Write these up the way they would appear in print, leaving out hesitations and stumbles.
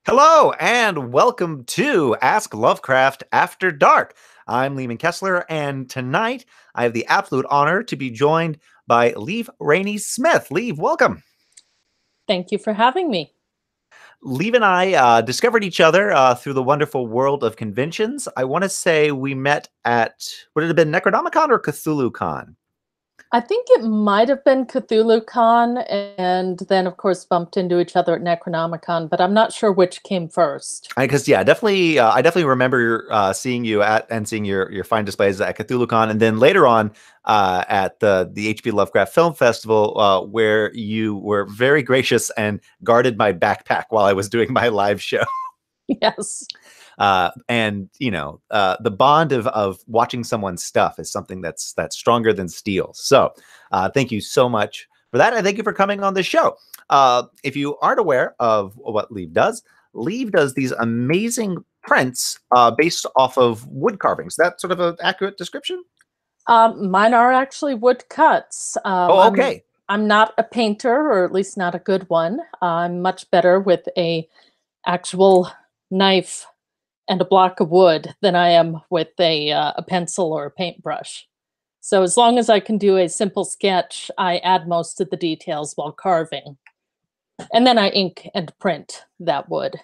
Hello and welcome to Ask Lovecraft After Dark. I'm Lehman Kessler, and tonight I have the absolute honor to be joined by Liv Rainey-Smith. Liv, welcome. Thank you for having me. Liv and I discovered each other through the wonderful world of conventions. I want to say we met at, would it have been Necronomicon or CthulhuCon? I think it might have been CthulhuCon, and then, of course, bumped into each other at Necronomicon, but I'm not sure which came first. Because definitely, I definitely remember seeing you at and seeing your fine displays at CthulhuCon, and then later on at the HP Lovecraft Film Festival, where you were very gracious and guarded my backpack while I was doing my live show. Yes. And the bond of watching someone's stuff is something that's stronger than steel. So thank you so much for that, and thank you for coming on the show. If you aren't aware of what Liv does these amazing prints based off of wood carvings. That sort of an accurate description? Mine are actually wood cuts. Oh, okay. I'm not a painter, or at least not a good one. I'm much better with a actual knife and a block of wood than I am with a pencil or a paintbrush. So as long as I can do a simple sketch, I add most of the details while carving. And then I ink and print that wood.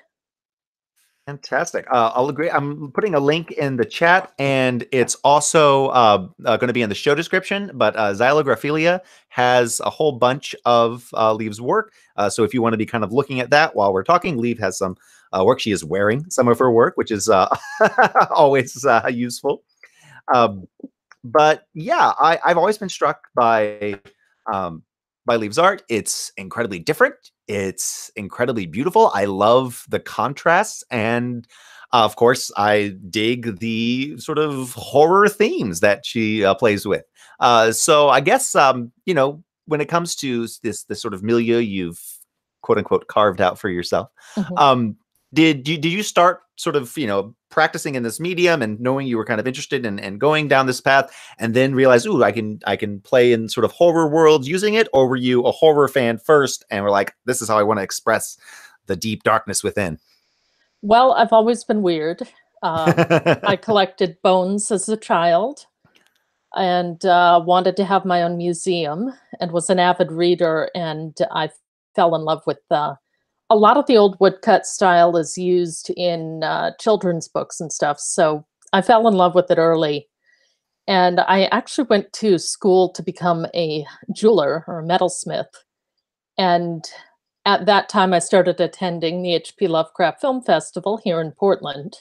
Fantastic. I'll agree. I'm putting a link in the chat, and it's also going to be in the show description. But Xylographilia has a whole bunch of Liv's work. So if you want to be kind of looking at that while we're talking, Liv has some work. She is wearing some of her work, which is always useful. But yeah, I've always been struck by Liv's art. It's incredibly different. It's incredibly beautiful. I love the contrasts, and of course, I dig the sort of horror themes that she plays with. So I guess when it comes to this sort of milieu you've quote unquote carved out for yourself, Mhm. did you start sort of practicing in this medium and knowing you were kind of interested in going down this path, and then realize, ooh, I can play in sort of horror worlds using it? Or were you a horror fan first and were like, this is how I want to express the deep darkness within? Well, I've always been weird. I collected bones as a child and wanted to have my own museum and was an avid reader. And I fell in love with a lot of the old woodcut style is used in children's books and stuff. So I fell in love with it early. And I actually went to school to become a jeweler or a metalsmith. And at that time, I started attending the HP Lovecraft Film Festival here in Portland.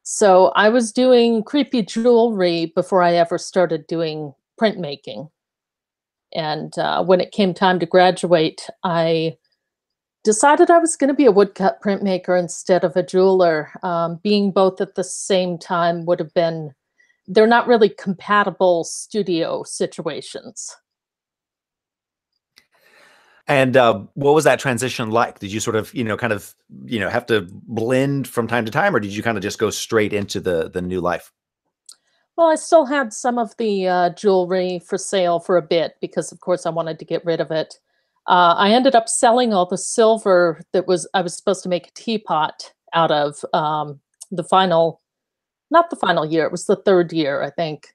So I was doing creepy jewelry before I ever started doing printmaking. And when it came time to graduate, I decided I was going to be a woodcut printmaker instead of a jeweler. Being both at the same time would have been, they're not really compatible studio situations. And what was that transition like? Did you sort of, have to blend from time to time, or did you kind of just go straight into the new life? Well, I still had some of the jewelry for sale for a bit because, of course, I wanted to get rid of it. I ended up selling all the silver that I was supposed to make a teapot out of the final, not the final year, it was the third year, I think.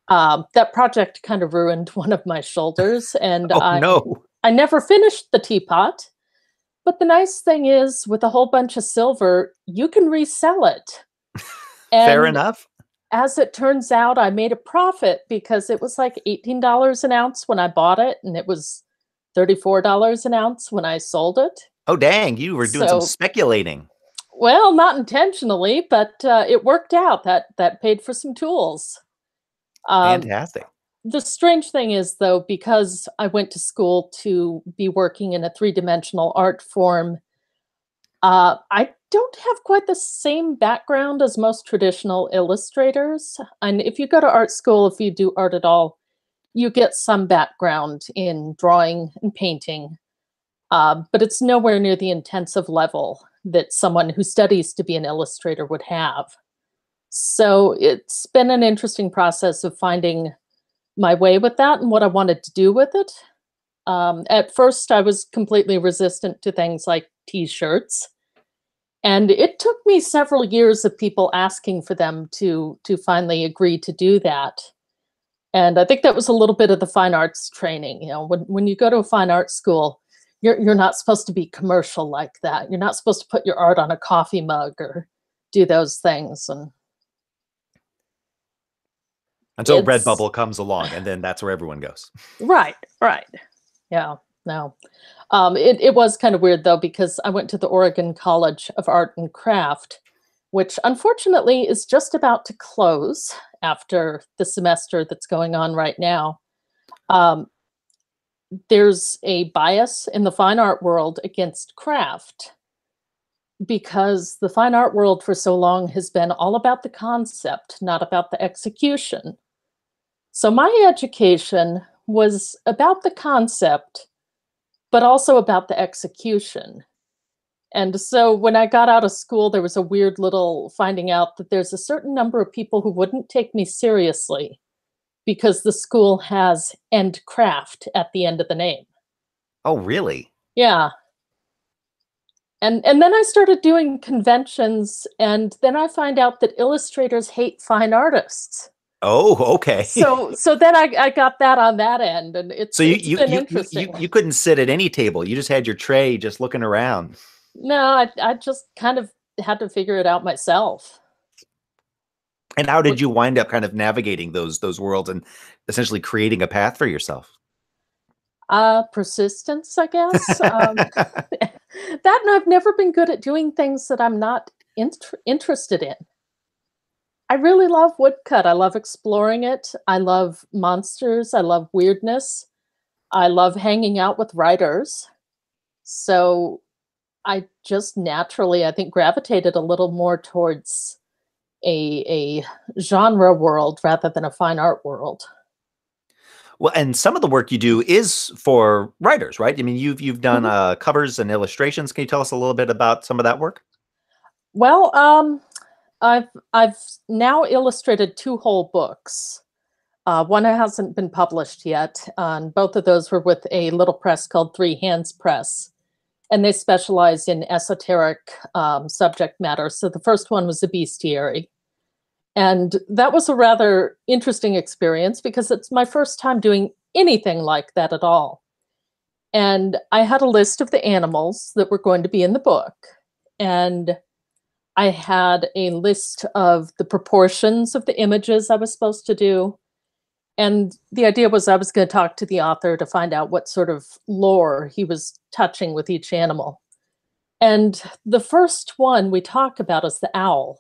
That project kind of ruined one of my shoulders, and Oh no. I never finished the teapot. But the nice thing is, with a whole bunch of silver, you can resell it. Fair And enough. as it turns out, I made a profit because it was like $18 an ounce when I bought it, and it was $34 an ounce when I sold it. Oh dang, you were doing some So, speculating. well, not intentionally, but it worked out. That paid for some tools. Um, Fantastic. the strange thing is, though, because I went to school to be working in a three-dimensional art form, I don't have quite the same background as most traditional illustrators. And if you go to art school, if you do art at all, you get some background in drawing and painting, but it's nowhere near the intensive level that someone who studies to be an illustrator would have. So it's been an interesting process of finding my way with that and what I wanted to do with it. At first, I was completely resistant to things like t-shirts. And it took me several years of people asking for them to finally agree to do that. And I think that was a little bit of the fine arts training. You know, when you go to a fine arts school, you're not supposed to be commercial like that. You're not supposed to put your art on a coffee mug or do those things. And Until it's Redbubble comes along, and then that's where everyone goes. right, right. Yeah, no. It was kind of weird though, because I went to the Oregon College of Art and Craft, which unfortunately is just about to close after the semester that's going on right now. Um, there's a bias in the fine art world against craft because the fine art world for so long has been all about the concept, not about the execution. So my education was about the concept, but also about the execution. And so when I got out of school, there was a weird little finding out that there's a certain number of people who wouldn't take me seriously because the school has "and craft" at the end of the name. Oh, really? Yeah. And then I started doing conventions, and then I find out that illustrators hate fine artists. Oh, okay. So then I got that on that end, and So it's been interesting. you couldn't sit at any table. You just had your tray, just looking around. No, I just kind of had to figure it out myself. And how did What you wind up kind of navigating those worlds and essentially creating a path for yourself? persistence, I guess. That, and I've never been good at doing things that I'm not interested in. I really love woodcut. I love exploring it. I love monsters. I love weirdness. I love hanging out with writers. So I just naturally, I think, gravitated a little more towards a genre world rather than a fine art world. Well, and some of the work you do is for writers, right? I mean, you've done Mhm. covers and illustrations. Can you tell us a little bit about some of that work? Well, I've now illustrated two whole books. One hasn't been published yet, and both of those were with a little press called Three Hands Press, and they specialize in esoteric subject matter. So the first one was a bestiary, and that was a rather interesting experience because it's my first time doing anything like that at all. And I had a list of the animals that were going to be in the book, and I had a list of the proportions of the images I was supposed to do. And the idea was I was going to talk to the author to find out what sort of lore he was touching with each animal. And the first one we talk about is the owl.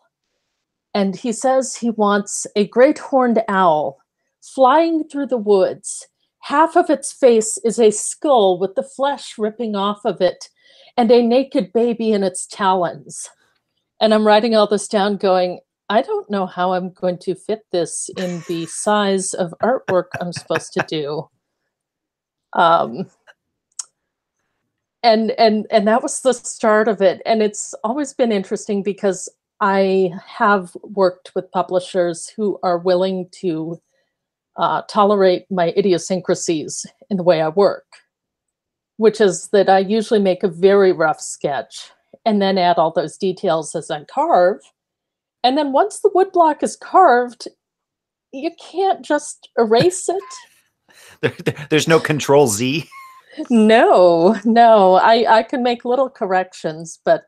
And he says he wants a great horned owl flying through the woods. Half of its face is a skull with the flesh ripping off of it and a naked baby in its talons. And I'm writing all this down going, I don't know how I'm going to fit this in the size of artwork I'm supposed to do. Um, and that was the start of it. And it's always been interesting because I have worked with publishers who are willing to tolerate my idiosyncrasies in the way I work, which is that I usually make a very rough sketch and then add all those details as I carve. And then once the woodblock is carved, you can't just erase it. There's no Control Z. No, no, I can make little corrections, but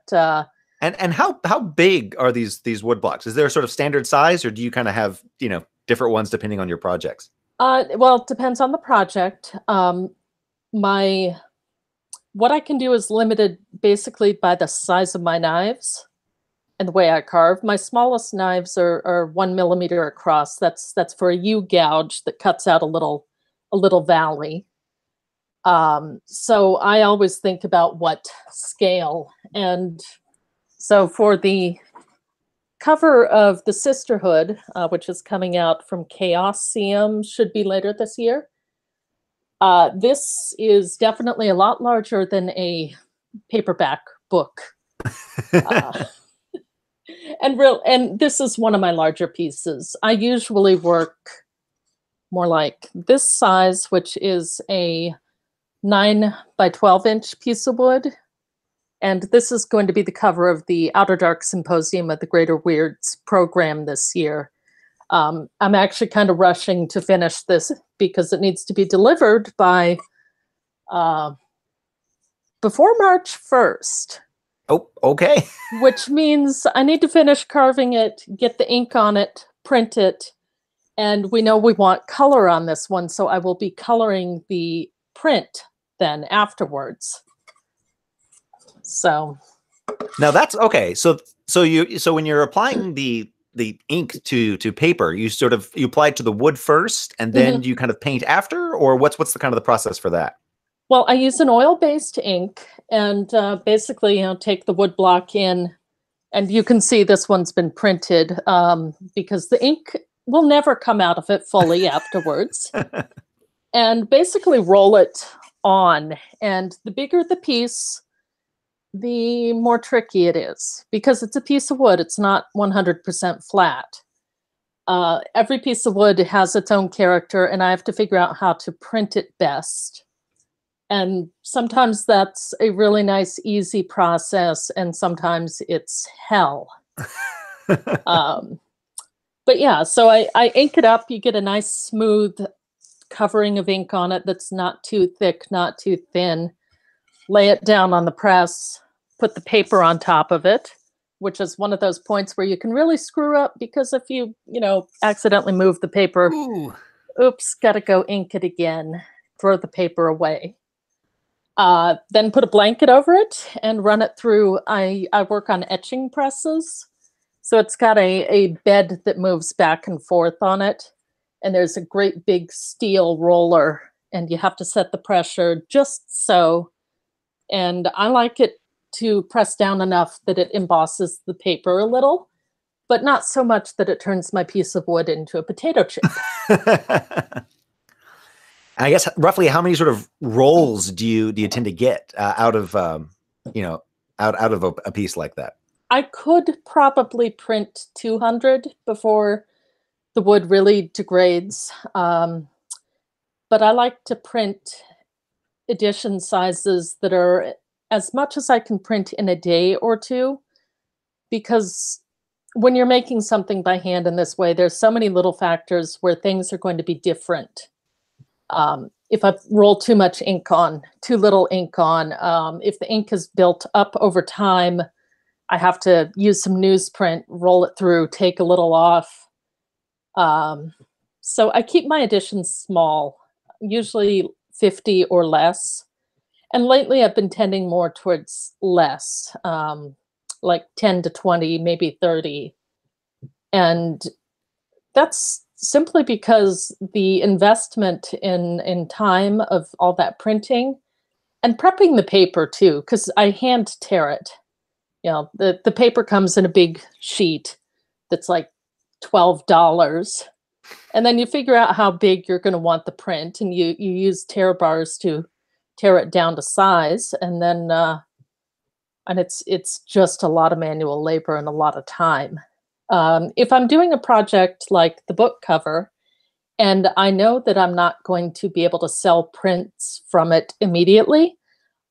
And how big are these wood blocks? Is there a sort of standard size, or do you kind of have different ones depending on your projects? well, it depends on the project. My what I can do is limited basically by the size of my knives and the way I carve. My smallest knives are 1 millimeter across. That's for a U gouge that cuts out a little valley. So I always think about what scale. And so for the cover of The Sisterhood, which is coming out from Chaosium, should be later this year. This is definitely a lot larger than a paperback book. Uh, and this is one of my larger pieces. I usually work more like this size, which is a 9 by 12 inch piece of wood. And this is going to be the cover of the Outer Dark Symposium at the Greater Weirds program this year. I'm actually kind of rushing to finish this because it needs to be delivered by before March 1st. Oh, okay. Which means I need to finish carving it, get the ink on it, print it, and we know we want color on this one, so I will be coloring the print then afterwards. So now that's okay. So when you're applying the ink to paper, you apply it to the wood first, and then you kind of paint after, or what's the kind of the process for that? Well, I use an oil-based ink, and basically, take the wood block in, and you can see this one's been printed because the ink will never come out of it fully afterwards. And basically roll it on, and the bigger the piece, the more tricky it is because it's a piece of wood. It's not 100% flat. Every piece of wood has its own character, and I have to figure out how to print it best. And sometimes that's a really nice, easy process, and sometimes it's hell. But yeah, so I ink it up. You get a nice, smooth covering of ink on it that's not too thick, not too thin. Lay it down on the press, put the paper on top of it, which is one of those points where you can really screw up because if you accidentally move the paper, oops, gotta go ink it again, throw the paper away. Then put a blanket over it and run it through. I work on etching presses. So it's got a bed that moves back and forth on it. And there's a great big steel roller, and you have to set the pressure just so. And I like it to press down enough that it embosses the paper a little, but not so much that it turns my piece of wood into a potato chip. I guess roughly how many sort of rolls do you tend to get out of out of a piece like that? I could probably print 200 before the wood really degrades, but I like to print edition sizes that are as much as I can print in a day or two, because when you're making something by hand in this way, there's so many little factors where things are going to be different. If I roll too much ink on, too little ink on, if the ink is built up over time, I have to use some newsprint, roll it through, take a little off. So I keep my editions small, usually 50 or less. And lately I've been tending more towards less, like 10 to 20, maybe 30. And that's simply because the investment in time of all that printing and prepping the paper too, because I hand tear it. The paper comes in a big sheet that's like $12. And then you figure out how big you're going to want the print, and you use tear bars to tear it down to size, and then and it's just a lot of manual labor and a lot of time. If I'm doing a project like the book cover, and I know that I'm not going to be able to sell prints from it immediately,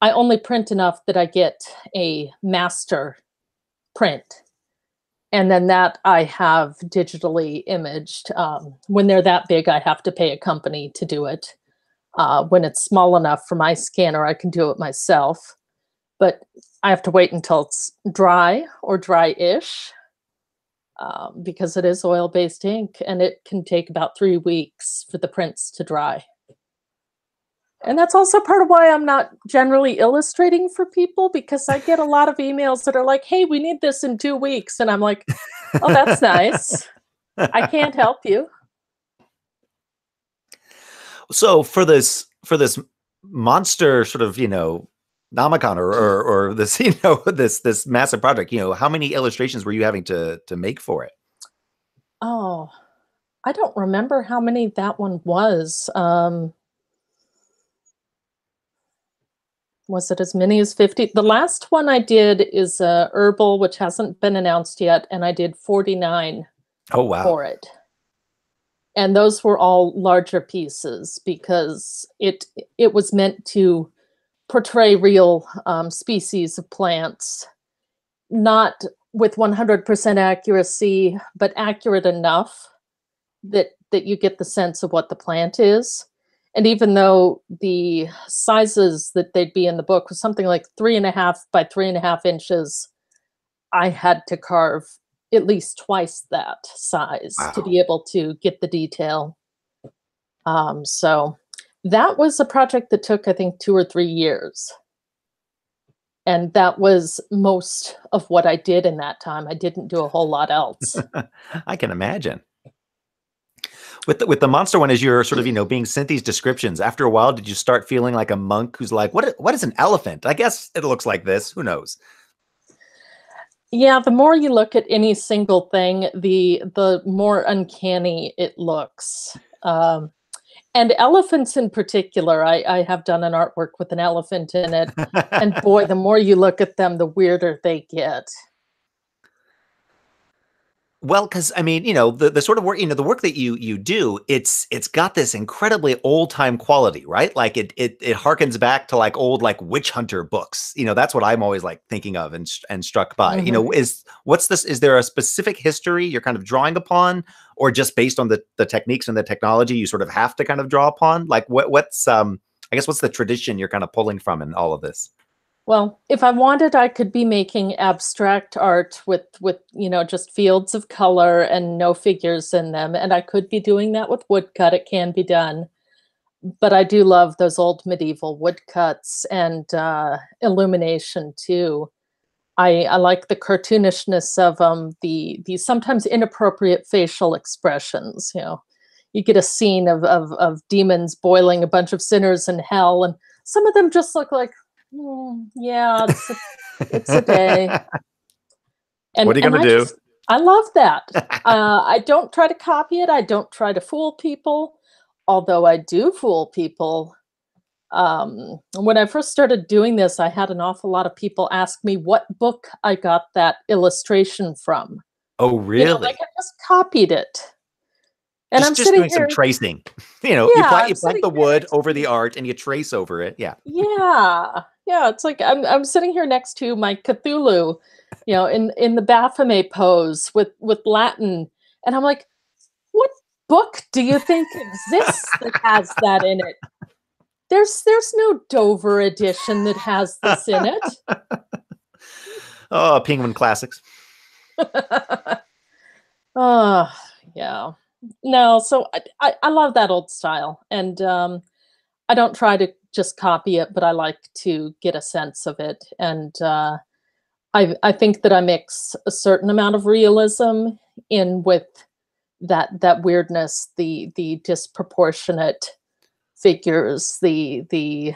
I only print enough that I get a master print. And then that I have digitally imaged. When they're that big, I have to pay a company to do it. When it's small enough for my scanner, I can do it myself. But I have to wait until it's dry or dry-ish because it is oil-based ink, and it can take about 3 weeks for the prints to dry. And that's also part of why I'm not generally illustrating for people, because I get a lot of emails that are like, hey, we need this in 2 weeks. And I'm like, oh, that's nice. I can't help you. So for this monster sort of, Nomicon or this, this massive project, how many illustrations were you having to make for it? Oh, I don't remember how many that one was. Was it as many as 50? The last one I did is Herbal, which hasn't been announced yet, and I did 49 for it. And those were all larger pieces because it was meant to portray real species of plants, not with 100% accuracy, but accurate enough that you get the sense of what the plant is. And even though the sizes that they'd be in the book was something like 3.5 by 3.5 inches, I had to carve at least twice that size to Wow. be able to get the detail. So that was a project that took, I think, 2 or 3 years. And that was most of what I did in that time. I didn't do a whole lot else. I can imagine. With the monster one, as you're sort of being sent these descriptions, after a while, did you start feeling like a monk who's like, what is an elephant? I guess it looks like this. Who knows? Yeah, the more you look at any single thing, the more uncanny it looks. And elephants in particular, I have done an artwork with an elephant in it, and boy, the more you look at them, the weirder they get. Well, because I mean, the sort of work, the work that you do, it's got this incredibly old time quality, right? Like it harkens back to like old like witch hunter books. That's what I'm always like thinking of and struck by. Mhm. What's this? Is there a specific history you're kind of drawing upon, or just based on the techniques and the technology you sort of have to kind of draw upon? Like what's I guess what's the tradition you're kind of pulling from in all of this? Well, if I wanted, I could be making abstract art with just fields of color and no figures in them, and I could be doing that with woodcut. It can be done. But I do love those old medieval woodcuts and illumination too. I like the cartoonishness of the sometimes inappropriate facial expressions. You get a scene of demons boiling a bunch of sinners in hell, and some of them just look like, yeah, it's a day. What And are you and gonna I do? just I love that. I don't try to copy it. I don't try to fool people, although I do fool people. When I first started doing this, I had an awful lot of people ask me what book I got that illustration from. Oh, Like really? I just copied it. And I'm Just sitting doing some here, tracing. yeah, I'm You plant sitting the here wood next over the to, art and you trace over it. Yeah. yeah, yeah, it's like I'm sitting here next to my Cthulhu, in the Baphomet pose with Latin, and I'm like, what book do you think exists that has that in it? There's no Dover edition that has this in it. Oh, Penguin Classics. Oh, yeah. No, so I love that old style, and I don't try to just copy it, but I like to get a sense of it, and I think that I mix a certain amount of realism in with that weirdness, the disproportionate figures, the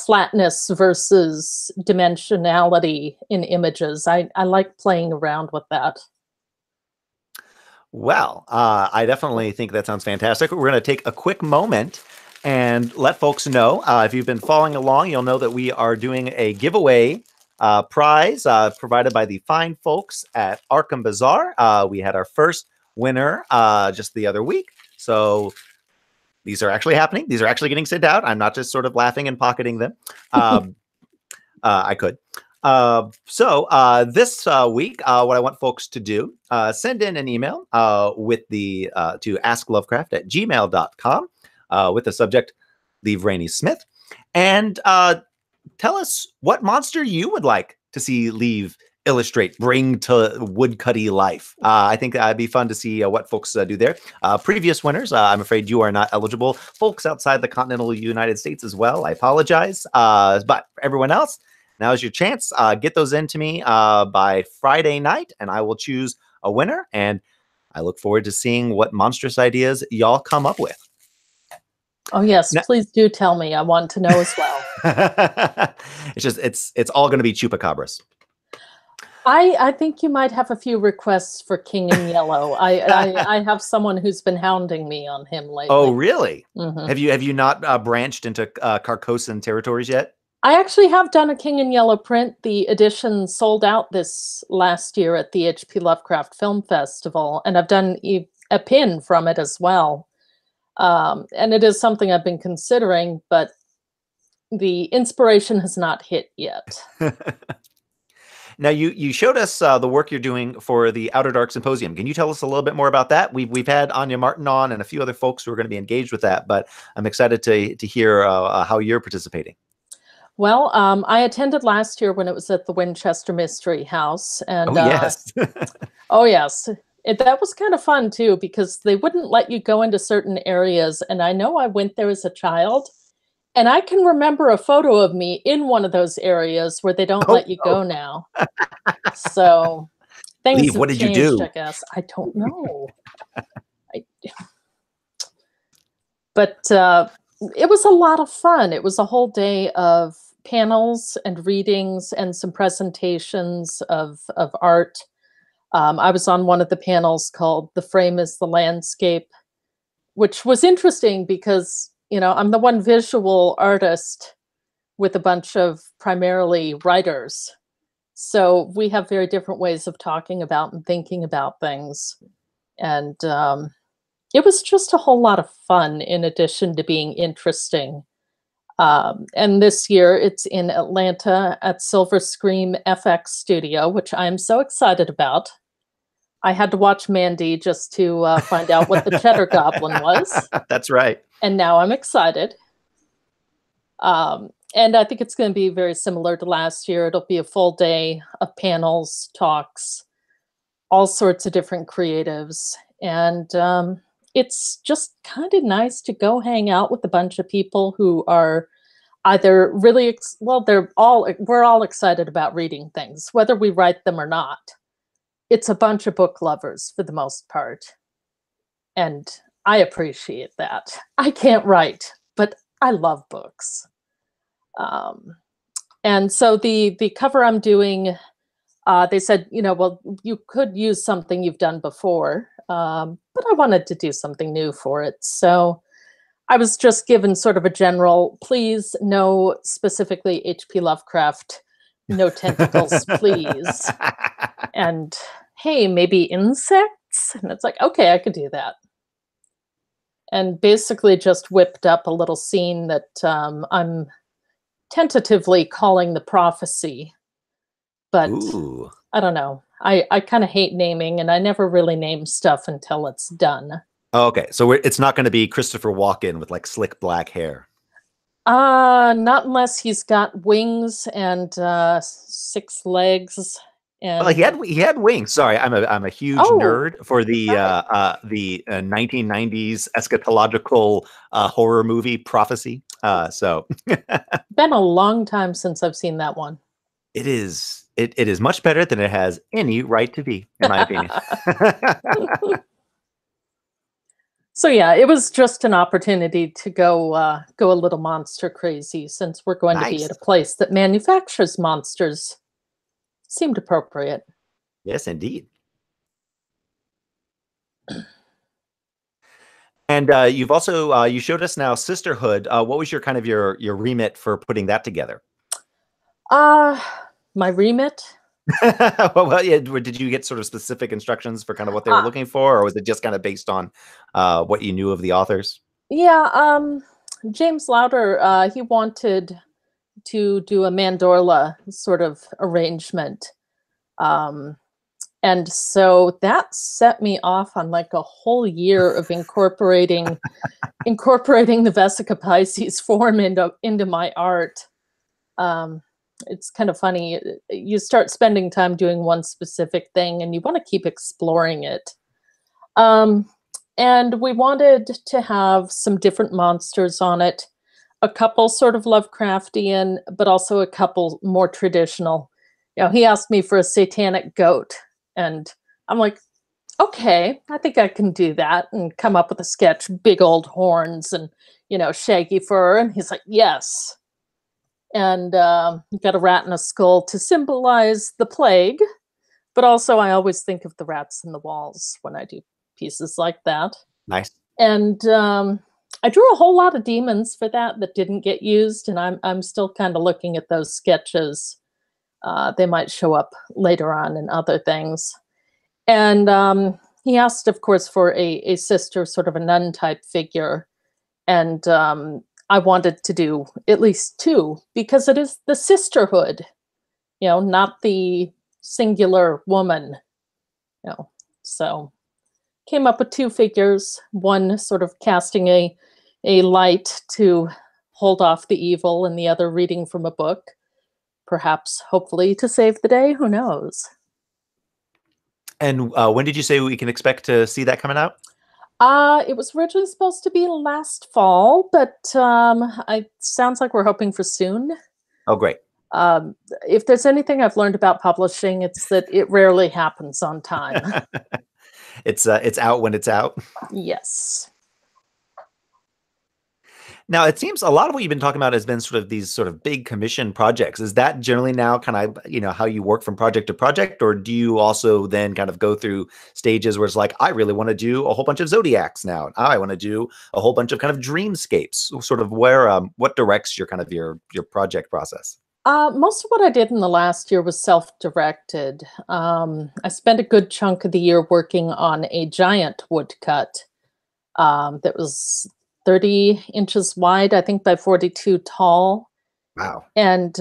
flatness versus dimensionality in images. I like playing around with that. Well, I definitely think that sounds fantastic. We're going to take a quick moment and let folks know. If you've been following along, you'll know that we are doing a giveaway prize provided by the fine folks at Arkham Bazaar. We had our first winner just the other week. So these are actually happening. These are actually getting sent out. I'm not just sort of laughing and pocketing them. I could. This week, what I want folks to do, send in an email with the to asklovecraft@gmail.com with the subject Liv Rainey-Smith, and tell us what monster you would like to see Liv illustrate, bring to woodcutty life. I think that'd be fun to see what folks do there. Previous winners, I'm afraid you are not eligible. Folks outside the continental United States as well, I apologize. But for everyone else, now's your chance. Get those in to me by Friday night, and I will choose a winner. And I look forward to seeing what monstrous ideas y'all come up with. Oh yes, Now, please do tell me. I want to know as well. it's all going to be chupacabras. I think you might have a few requests for King in Yellow. I have someone who's been hounding me on him Oh, lately. really? Hmm. Have you not branched into Carcosan territories yet? I actually have done a King in Yellow print. The edition sold out this last year at the H.P. Lovecraft Film Festival, and I've done a pin from it as well. And it is something I've been considering, but the inspiration has not hit yet. Now, you showed us the work you're doing for the Outer Dark Symposium. Can you tell us a little bit more about that? We've had Anya Martin on and a few other folks who are going to be engaged with that, but I'm excited to hear how you're participating. Well, I attended last year when it was at the Winchester Mystery House, and Oh, yes. oh yes, that was kind of fun too because they wouldn't let you go into certain areas, and I know I went there as a child, and I can remember a photo of me in one of those areas where they don't Oh, let you go now. So things Liv, have what did you changed, do? I guess. I don't know. I, but it was a lot of fun. It was a whole day of panels and readings and some presentations of art. I was on one of the panels called "The Frame is the Landscape," which was interesting because, you know, I'm the one visual artist with a bunch of primarily writers. So we have very different ways of talking about and thinking about things. And it was just a whole lot of fun in addition to being interesting. And this year it's in Atlanta at Silver Scream FX Studio, which I'm so excited about. I had to watch Mandy just to find out what the Cheddar Goblin was. That's right. And now I'm excited. And I think it's going to be very similar to last year. It'll be a full day of panels, talks, all sorts of different creatives. And it's just kind of nice to go hang out with a bunch of people who are either really, we're all excited about reading things, whether we write them or not. It's a bunch of book lovers for the most part. And I appreciate that. I can't write, but I love books. And so the cover I'm doing, they said, you know, well, you could use something you've done before, but I wanted to do something new for it. So I was just given sort of a general, please, no specifically H.P. Lovecraft, no tentacles, please. And hey, maybe insects? And it's like, okay, I could do that. And basically just whipped up a little scene that I'm tentatively calling the prophecy. But Ooh. I don't know. I kind of hate naming, and I never really name stuff until it's done. Oh, okay, so it's not going to be Christopher Walken with like slick black hair. Not unless he's got wings and 6 legs. Well, And he had wings. Sorry, I'm a huge oh, nerd for the right. 1990s eschatological horror movie Prophecy. So Been a long time since I've seen that one. it is much better than it has any right to be, in my opinion. So yeah, it was just an opportunity to go a little monster crazy since we're going to be Nice. at a place that manufactures monsters. Seemed appropriate. Yes, indeed. And you've also you showed us now Sisterhood. What was your kind of your remit for putting that together? My remit. Well, yeah, did you get sort of specific instructions for kind of what they were Uh, looking for, or was it just kind of based on what you knew of the authors? yeah, James Lauder, he wanted to do a mandorla sort of arrangement. Um, and so that set me off on like a whole year of incorporating the Vesica Pisces form into my art. It's kind of funny. You start spending time doing one specific thing and you want to keep exploring it. And we wanted to have some different monsters on it, a couple sort of Lovecraftian, but also a couple more traditional. You know, he asked me for a satanic goat, and I'm like, okay, I think I can do that and come up with a sketch, big old horns and, you know, shaggy fur. And he's like, yes. And got a rat and a skull to symbolize the plague. But also, I always think of the rats in the walls when I do pieces like that. Nice. And I drew a whole lot of demons for that didn't get used, and I'm still kind of looking at those sketches. They might show up later on in other things. And he asked, of course, for a sister, sort of a nun type figure. And I wanted to do at least two because it is the sisterhood, not the singular woman, you know. So came up with two figures, one sort of casting a light to hold off the evil, and the other reading from a book, perhaps hopefully to save the day, who knows. And when did you say we can expect to see that coming out? It was originally supposed to be last fall, but it sounds like we're hoping for soon. Oh, great. Um, if there's anything I've learned about publishing, it's that it rarely happens on time. It's out when it's out. Yes. Now, it seems a lot of what you've been talking about has been sort of these sort of big commission projects. Is that generally now kind of, how you work from project to project, or do you also then kind of go through stages where it's like, I really want to do a whole bunch of zodiacs now. I want to do a whole bunch of kind of dreamscapes, sort of where, what directs your kind of your project process? Most of what I did in the last year was self-directed. I spent a good chunk of the year working on a giant woodcut that was 30 inches wide, I think by 42 tall. Wow. And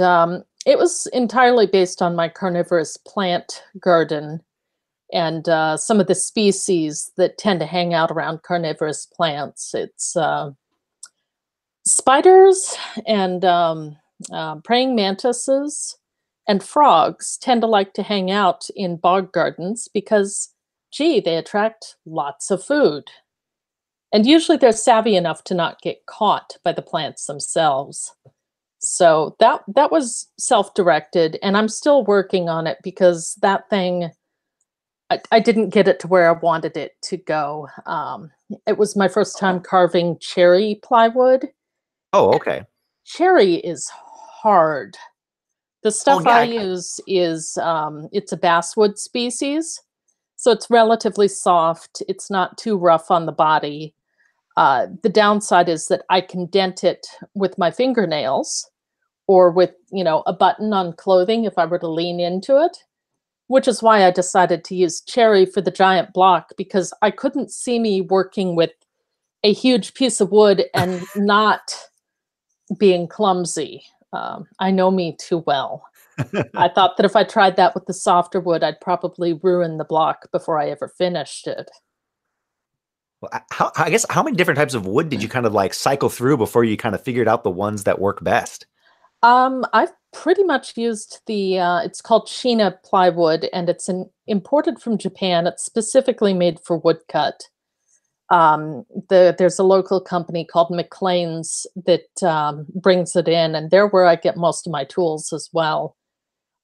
it was entirely based on my carnivorous plant garden and some of the species that tend to hang out around carnivorous plants. It's spiders and praying mantises and frogs tend to like to hang out in bog gardens because, gee, they attract lots of food. And usually they're savvy enough to not get caught by the plants themselves. So that was self-directed, and I'm still working on it because that thing, I didn't get it to where I wanted it to go. It was my first time carving cherry plywood. Oh, okay. Cherry is hard. The Oh, stuff I yeah. use is it's a basswood species, so it's relatively soft. It's not too rough on the body. The downside is that I can dent it with my fingernails or with, a button on clothing if I were to lean into it, which is why I decided to use cherry for the giant block, because I couldn't see me working with a huge piece of wood and not being clumsy. I know me too well. I thought that if I tried that with the softer wood, I'd probably ruin the block before I ever finished it. Well, I guess how many different types of wood did you kind of like cycle through before you kind of figured out the ones that work best? I've pretty much used it's called Sheena plywood, and it's imported from Japan. It's specifically made for woodcut. There's a local company called McLean's that brings it in, and they're where I get most of my tools as well.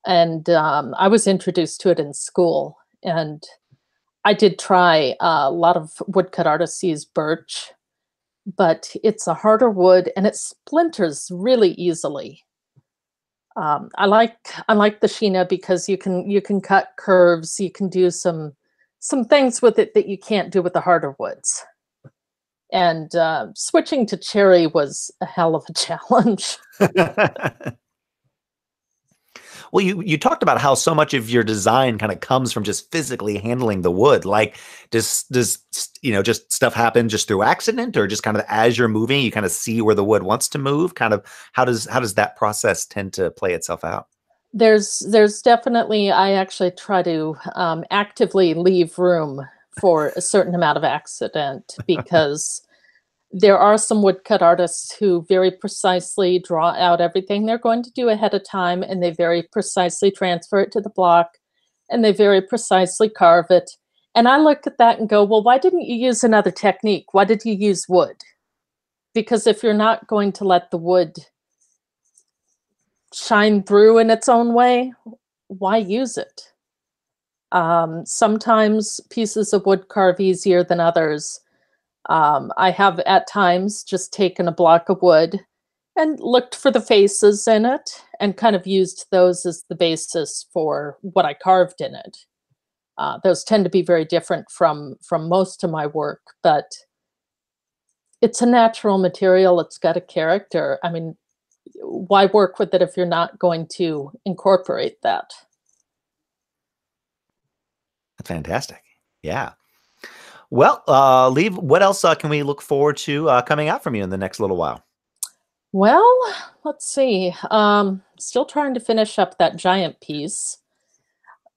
And I was introduced to it in school, and I did try a lot of woodcut artists use birch, but it's a harder wood and it splinters really easily. I like the Sheena because you can cut curves, you can do some things with it that you can't do with the harder woods. And switching to cherry was a hell of a challenge. Well, you talked about how so much of your design kind of comes from just physically handling the wood. Like, does just stuff happen just through accident, or just kind of as you're moving, you kind of see where the wood wants to move? Kind of how does that process tend to play itself out? There's definitely, I actually try to actively leave room for a certain amount of accident because there are some woodcut artists who very precisely draw out everything they're going to do ahead of time, and they very precisely transfer it to the block, and they very precisely carve it. And I look at that and go, well, why didn't you use another technique? Why did you use wood? Because if you're not going to let the wood shine through in its own way, why use it? Sometimes pieces of wood carve easier than others. I have at times just taken a block of wood and looked for the faces in it and kind of used those as the basis for what I carved in it. Those tend to be very different from most of my work, but it's a natural material. It's got a character. I mean, why work with it if you're not going to incorporate that? Fantastic. Yeah. Well, Liv, what else can we look forward to coming out from you in the next little while? Well, let's see. Still trying to finish up that giant piece.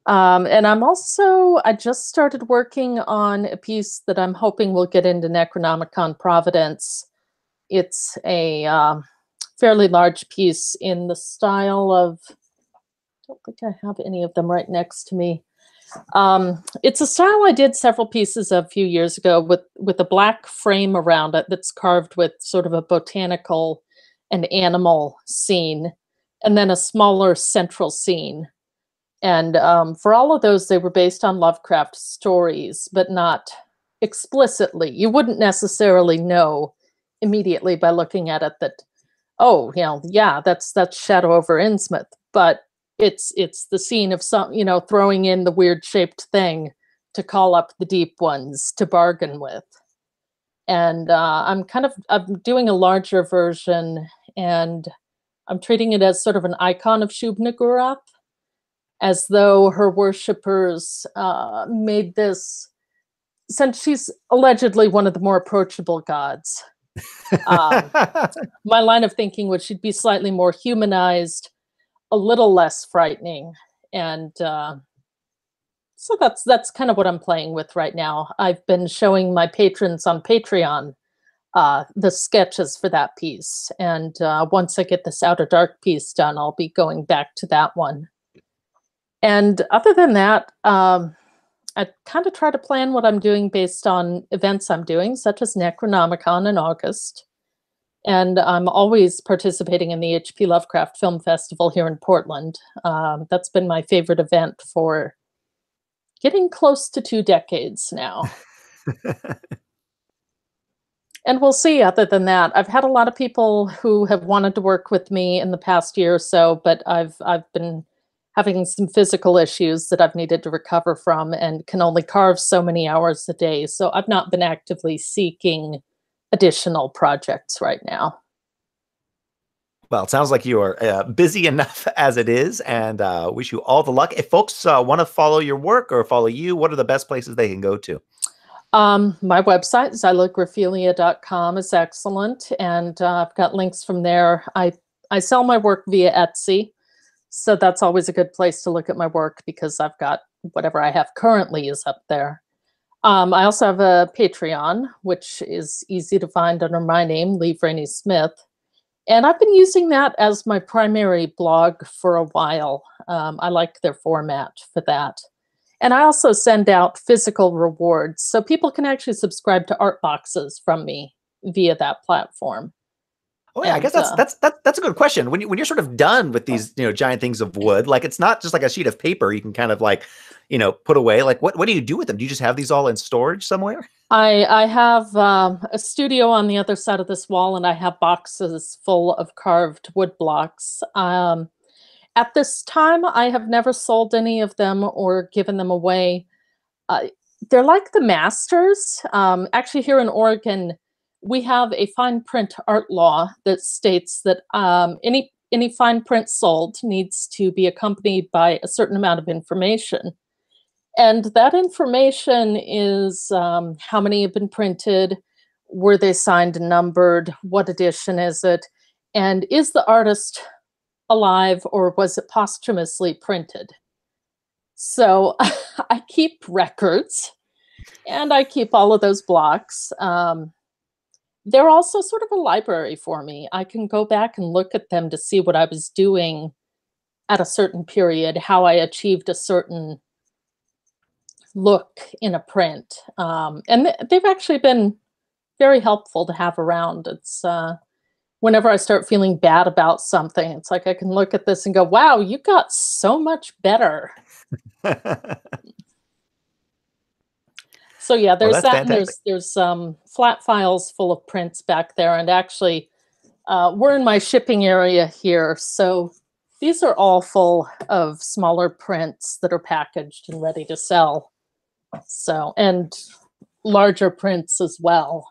And I just started working on a piece that I'm hoping will get into Necronomicon Providence. It's a fairly large piece in the style of, I don't think I have any of them right next to me. It's a style I did several pieces of a few years ago with a black frame around it that's carved with sort of a botanical and animal scene, and then a smaller central scene. And for all of those, they were based on Lovecraft stories, but not explicitly. You wouldn't necessarily know immediately by looking at it that, oh, yeah, that's Shadow over Innsmouth. But it's the scene of some, throwing in the weird shaped thing to call up the deep ones to bargain with. And I'm doing a larger version, and I'm treating it as sort of an icon of Shub-Niggurath, as though her worshippers made this, since she's allegedly one of the more approachable gods. Um, my line of thinking was she'd be slightly more humanized, a little less frightening, and so that's kind of what I'm playing with right now. I've been showing my patrons on Patreon the sketches for that piece, and once I get this Outer Dark piece done, I'll be going back to that one. And other than that, I kind of try to plan what I'm doing based on events I'm doing, such as Necronomicon in August. And I'm always participating in the H.P. Lovecraft Film Festival here in Portland. That's been my favorite event for getting close to 2 decades now. And we'll see. Other than that, I've had a lot of people who have wanted to work with me in the past year or so, but I've been having some physical issues that I've needed to recover from and can only carve so many hours a day. So I've not been actively seeking additional projects right now. Well, it sounds like you are busy enough as it is, and wish you all the luck. If folks want to follow your work or follow you, what are the best places they can go to? My website, xylographilia.com, is excellent, and I've got links from there. I sell my work via Etsy, so that's always a good place to look at my work because I've got whatever I have currently is up there. I also have a Patreon, which is easy to find under my name, Liv Rainey-Smith. And I've been using that as my primary blog for a while. I like their format for that. And I also send out physical rewards, so people can actually subscribe to art boxes from me via that platform. Oh yeah, I guess that's a good question. When you're sort of done with these giant things of wood, like it's not just like a sheet of paper you can kind of like put away. Like what do you do with them? Do you just have these all in storage somewhere? I have a studio on the other side of this wall, and I have boxes full of carved wood blocks. At this time, I have never sold any of them or given them away. Uh, they're like the masters. Actually, here in Oregon, we have a fine print art law that states that any fine print sold needs to be accompanied by a certain amount of information. And that information is how many have been printed, were they signed and numbered, what edition is it, and is the artist alive or was it posthumously printed? So I keep records and I keep all of those blocks. They're also sort of a library for me. I can go back and look at them to see what I was doing at a certain period, how I achieved a certain look in a print. And they've actually been very helpful to have around. It's whenever I start feeling bad about something, it's like I can look at this and go, wow, you got so much better. So yeah, Well, there's that's that, and fantastic. there's flat files full of prints back there, and actually, we're in my shipping area here, so these are all full of smaller prints that are packaged and ready to sell. So, and larger prints as well.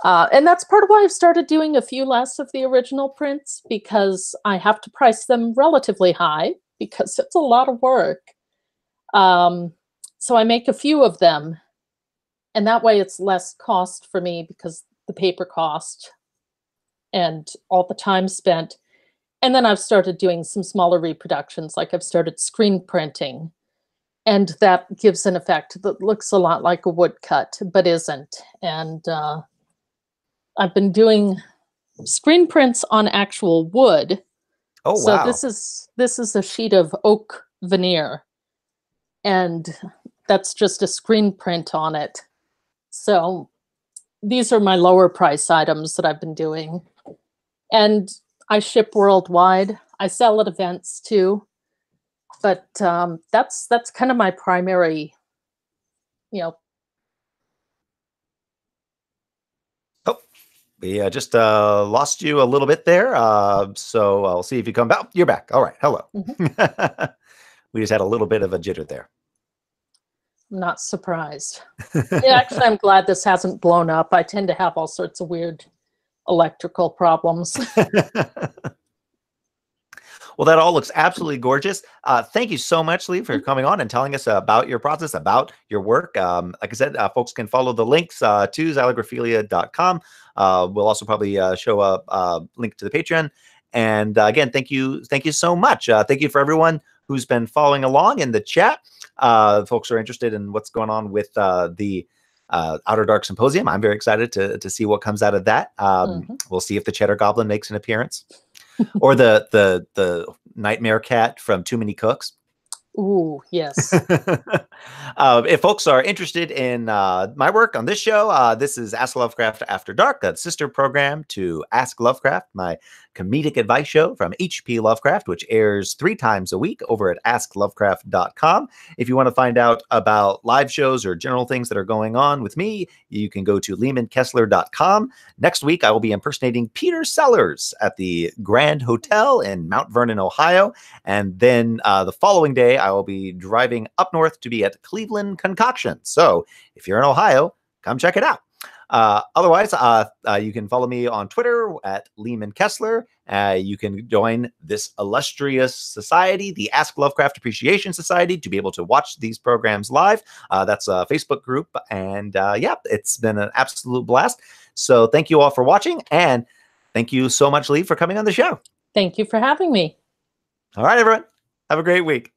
And that's part of why I've started doing a few less of the original prints, because I have to price them relatively high because it's a lot of work. So I make a few of them, and that way it's less cost for me because the paper cost. and all the time spent. And then I've started doing some smaller reproductions, like I've started screen printing, and that gives an effect that looks a lot like a woodcut, but isn't. And I've been doing screen prints on actual wood. Oh, So wow. this is a sheet of oak veneer, and that's just a screen print on it. So these are my lower price items that I've been doing. And I ship worldwide. I sell at events too. But that's kind of my primary, you know. Oh, we just lost you a little bit there. So I'll see if you come back. You're back. All right. Hello. Mhm. We just had a little bit of a jitter there. I'm not surprised. Yeah, actually, I'm glad this hasn't blown up. I tend to have all sorts of weird electrical problems. Well, that all looks absolutely gorgeous. Thank you so much, Lee, for coming on and telling us about your process, about your work. Like I said, folks can follow the links to xylograpehilia.com. We'll also probably show a link to the Patreon. And again, thank you so much. Thank you for everyone who's been following along in the chat. Folks are interested in what's going on with the Outer Dark Symposium. I'm very excited to see what comes out of that. We'll see if the Cheddar Goblin makes an appearance. Or the nightmare cat from Too Many Cooks. Ooh, yes. If folks are interested in my work on this show, this is Ask Lovecraft After Dark, a sister program to Ask Lovecraft, my comedic advice show from H.P. Lovecraft, which airs 3 times a week over at asklovecraft.com. If you want to find out about live shows or general things that are going on with me, you can go to lehmankessler.com. Next week, I will be impersonating Peter Sellers at the Grand Hotel in Mount Vernon, Ohio. And then the following day, I will be driving up north to be at Cleveland Concoction. So if you're in Ohio, come check it out. Otherwise, you can follow me on Twitter at Lehman Kessler. You can join this illustrious society, the Ask Lovecraft Appreciation Society, to be able to watch these programs live. That's a Facebook group. And yeah, it's been an absolute blast. So thank you all for watching. And thank you so much, Lee, for coming on the show. Thank you for having me. All right, everyone. Have a great week.